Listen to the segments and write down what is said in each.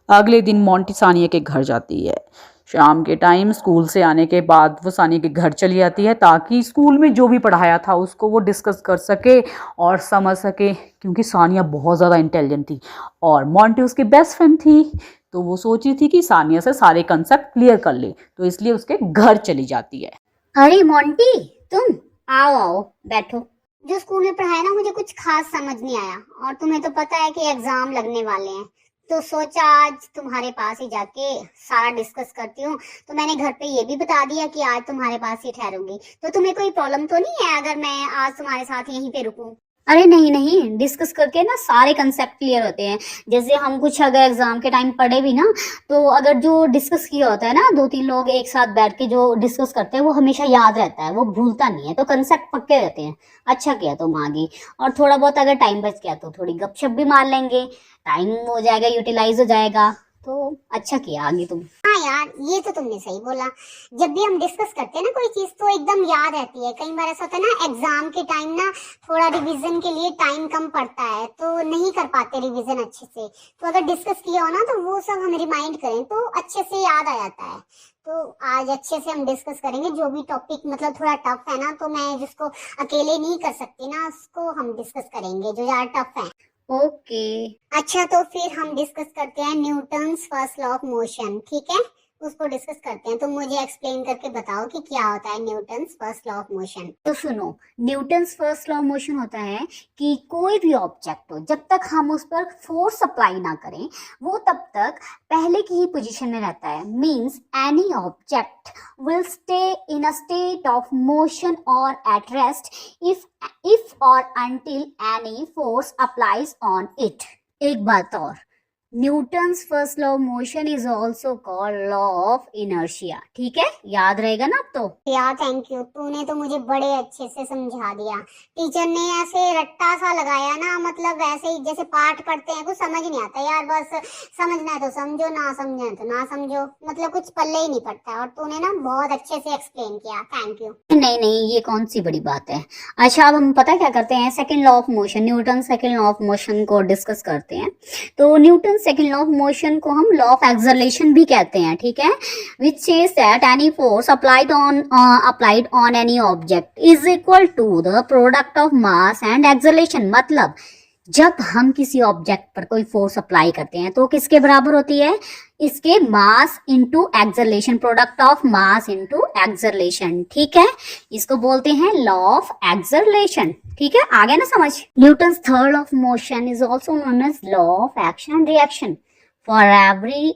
अगले दिन मोंटी सानिया के घर जाती है। शाम के टाइम स्कूल से आने के बाद वो सानिया के घर चली जाती है ताकि स्कूल में जो भी पढ़ाया था उसको वो डिस्कस कर सके और समझ सके, क्योंकि सानिया बहुत ज़्यादा इंटेलिजेंट थी और मोंटी उसकी बेस्ट फ्रेंड थी। तो वो सोची थी कि सानिया से सारे कंसेप्ट क्लियर कर ले, तो इसलिए उसके घर चली जाती है। अरे मोंटी, तुम आओ आओ बैठो। जो स्कूल में पढ़ाया ना मुझे कुछ खास समझ नहीं आया, और तुम्हें तो पता है कि एग्जाम लगने वाले हैं, तो सोचा आज तुम्हारे पास ही जाके सारा डिस्कस करती हूँ। तो मैंने घर पे ये भी बता दिया कि आज तुम्हारे पास ही ठहरूंगी। तो तुम्हें कोई प्रॉब्लम तो नहीं है अगर मैं आज तुम्हारे साथ यहीं पे रुकूं? अरे नहीं नहीं, डिस्कस करके ना सारे कंसेप्ट क्लियर होते हैं। जैसे हम कुछ अगर एग्जाम के टाइम पढ़े भी ना, तो अगर जो डिस्कस किया होता है ना, 2-3 लोग एक साथ बैठ के जो डिस्कस करते हैं वो हमेशा याद रहता है, वो भूलता नहीं है, तो कंसेप्ट पक्के रहते हैं। अच्छा किया तुम आ गई। और थोड़ा बहुत अगर टाइम बच गया तो थोड़ी गपशप भी मार लेंगे, टाइम हो जाएगा, यूटिलाइज हो जाएगा। तो अच्छा किया आ गई तुम। हाँ यार, ये तो तुमने सही बोला। जब भी हम डिस्कस करते हैं ना कोई चीज तो एकदम याद रहती है। कई बार ऐसा होता है ना एग्जाम के टाइम ना थोड़ा रिवीजन के लिए टाइम कम पड़ता है, तो नहीं कर पाते रिवीजन अच्छे से। तो अगर डिस्कस किया हो ना तो वो सब हम रिमाइंड करें तो अच्छे से याद आ जाता है। तो आज अच्छे से हम डिस्कस करेंगे। जो भी टॉपिक मतलब थोड़ा टफ है ना, तो मैं जिसको अकेले नहीं कर सकती ना उसको हम डिस्कस करेंगे जो ज्यादा टफ है। ओके। अच्छा, तो फिर हम डिस्कस करते हैं Newton's first law of motion, ठीक है? उसको डिस्कस करते हैं। तो मुझे एक्सप्लेन करके बताओ कि क्या होता है Newton's first law of motion. तो सुनो, Newton's first law of motion होता है कि कोई भी ऑब्जेक्ट हो, जब तक हम उस पर फोर्स अप्लाई ना करें वो तब तक पहले की ही पोजीशन में रहता है। Means any object will stay in a state of motion और at rest if or until any force applies on it। एक बात और, Newton's first law of motion is also called law of inertia, ठीक है? याद रहेगा ना अब तो? यार थैंक यू, तूने तो मुझे बड़े अच्छे से समझा दिया। टीचर ने ऐसे रट्टा सा लगाया ना, मतलब वैसे ही जैसे पाठ पढ़ते हैं, कुछ समझ नहीं आता यार। बस समझना है तो समझो, ना समझना है तो ना समझो, मतलब कुछ पल्ले ही नहीं पड़ता है। और तूने ना बहुत अच्छे से एक्सप्लेन किया, थैंक यू। नहीं नहीं, ये कौन सी बड़ी बात है। अच्छा, अब हम पता क्या करते हैं, second law of motion, Newton second law of motion को डिस्कस करते हैं। तो Newton second law of motion को हम लॉ ऑफ एक्सेलरेशन भी कहते हैं, ठीक है? Which says that any force applied on any object is equal to the product of mass and acceleration. मतलब जब हम किसी ऑब्जेक्ट पर कोई फोर्स अप्लाई करते हैं तो किसके बराबर होती है? इसके mass into acceleration, product of mass into acceleration, ठीक है? इसको बोलते हैं लॉ ऑफ एक्सेलरेशन, ठीक है? आ गया ना समझ? Newton's third law of motion is also known as law of action and reaction. For every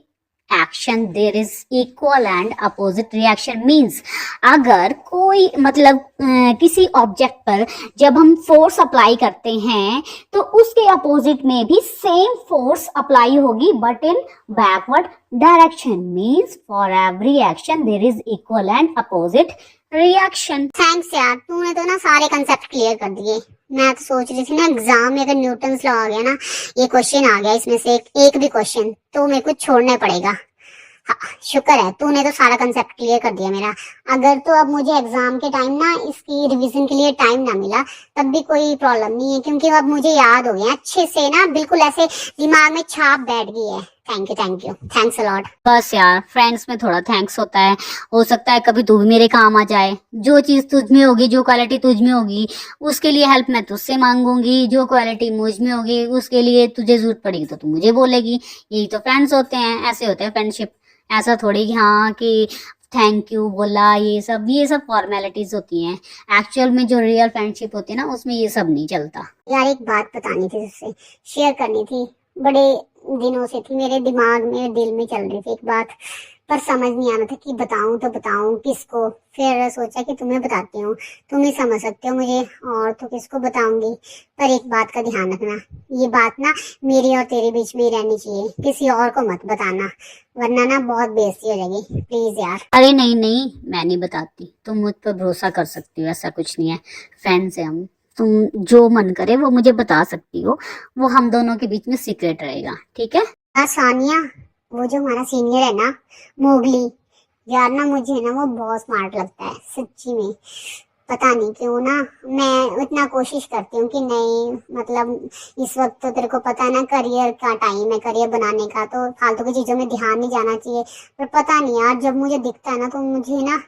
action there is equal and opposite reaction. Means अगर कोई मतलब किसी ऑब्जेक्ट पर जब हम फोर्स अप्लाई करते हैं तो उसके अपोजिट में भी सेम फोर्स अप्लाई होगी, but in backward direction. Means for every action there is equal and opposite reaction. Thanks यार, तूने तो ना सारे कंसेप्ट क्लियर कर दिए। मैं तो सोच रही थी ना एग्जाम में अगर न्यूटन्स लॉ आ गया ना, ये क्वेश्चन आ गया इसमें से एक भी क्वेश्चन, तो मेरे को छोड़ना पड़ेगा। हाँ, शुक्र है तूने तो सारा कंसेप्ट क्लियर कर दिया मेरा। अगर तो अब मुझे एग्जाम के टाइम ना इसकी रिवीजन के लिए टाइम ना मिला तब भी कोई प्रॉब्लम नहीं है, क्योंकि अब मुझे याद हो गया अच्छे से ना, बिल्कुल ऐसे दिमाग में छाप बैठ गई है। Thank you, thanks a lot. बस यार, फ्रेंड्स में थोड़ा थैंक्स होता है। हो सकता है कभी तू भी मेरे काम आ जाए। जो चीज तुझ में होगी, जो क्वालिटी तुझ में होगी, उसके लिए हेल्प मैं तुझसे मांगूंगी। जो क्वालिटी मुझ में होगी उसके लिए तुझे जरूरत पड़ेगी तो तू मुझे बोलेगी। यही तो फ्रेंड्स होते हैं, ऐसे होते हैं फ्रेंडशिप। ऐसा थोड़ी कि हाँ कि थैंक यू बोला, ये सब फॉर्मेलिटीज होती हैं। एक्चुअल में जो रियल फ्रेंडशिप होती है ना, उसमें ये सब नहीं चलता। यार एक बात बतानी थी तुझसे, शेयर करनी थी, बड़े दिनों से थी मेरे दिमाग में, दिल में चल रही थी एक बात, पर समझ नहीं आ रहा था कि बताऊं तो बताऊं किसको। फिर सोचा कि तुम्हें बताती हूँ, तुम ही समझ सकते हो मुझे, और तो किसको बताऊंगी। पर एक बात का ध्यान रखना, ये बात ना मेरी और तेरे बीच में ही रहनी चाहिए, किसी और को मत बताना, वरना ना बहुत बेइज्जती हो जाएगी। प्लीज यार। अरे नहीं नहीं, मैं नहीं बताती, तुम मुझ पर भरोसा कर सकती हो, ऐसा कुछ नहीं है। फ्रेंड्स है हम, तुम जो मन करे वो मुझे बता सकती हो, वो हम दोनों के बीच में सीक्रेट रहेगा, ठीक है? सानिया, वो जो हमारा सीनियर है ना, मोगली, यार ना मुझे ना वो बहुत स्मार्ट लगता है सच्ची में। पता नहीं क्यों ना मैं इतना कोशिश करती हूँ कि नहीं, मतलब इस वक्त तो तेरे को पता है ना करियर का टाइम है, करियर बनाने का, तो फालतू की चीजों में ध्यान नहीं जाना चाहिए। पर पता नहीं यार, जब मुझे दिखता है ना तो मुझे ना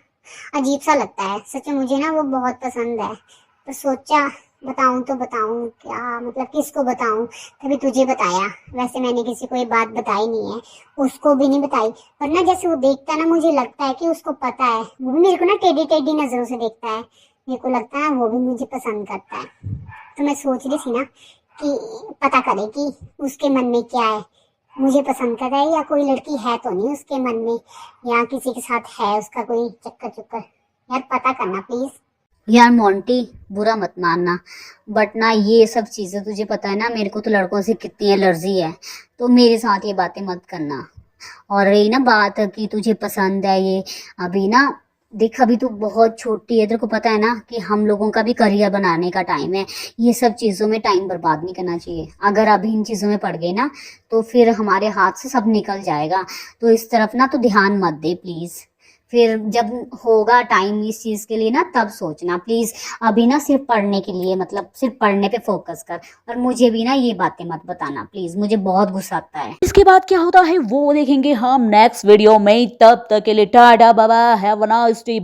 अजीब सा लगता है। सच में मुझे ना वो बहुत पसंद है। तो सोचा बताऊं तो बताऊं क्या, मतलब किसको बताऊं, तभी तुझे बताया। वैसे मैंने किसी को ये बात बताई नहीं है, उसको भी नहीं बताई। पर ना जैसे वो देखता है ना, मुझे लगता है कि उसको पता है। वो भी मेरे को ना टेढ़ी टेढ़ी नजरों से देखता है। मेरे को लगता है वो भी मुझे पसंद करता है। तो मैं सोच रही थी ना कि पता करे कि उसके मन में क्या है, मुझे पसंद कर रहा है या कोई लड़की है तो नहीं उसके मन में, या किसी के साथ है उसका कोई चक्कर चुक्कर। यार पता करना प्लीज। यार मोंटी, बुरा मत मानना, बट ना ये सब चीज़ें तुझे पता है ना, मेरे को तो लड़कों से कितनी एलर्जी है, तो मेरे साथ ये बातें मत करना। और रही ना बात कि तुझे पसंद है ये, अभी ना देख, अभी तू बहुत छोटी है, तेरे को पता है ना कि हम लोगों का भी करियर बनाने का टाइम है। ये सब चीज़ों में टाइम बर्बाद नहीं करना चाहिए। अगर अभी इन चीज़ों में पड़ गए ना तो फिर हमारे हाथ से सब निकल जाएगा। तो इस तरफ ना तो ध्यान मत दे प्लीज़। फिर जब होगा टाइम इस चीज़ के लिए ना तब सोचना प्लीज़। अभी ना सिर्फ पढ़ने के लिए, मतलब सिर्फ पढ़ने पे फोकस कर। और मुझे भी ना ये बातें मत बताना प्लीज़, मुझे बहुत गुस्सा आता है। इसके बाद क्या होता है वो देखेंगे हम नेक्स्ट वीडियो में। तब तक के लिए tata bye bye, have a nice day.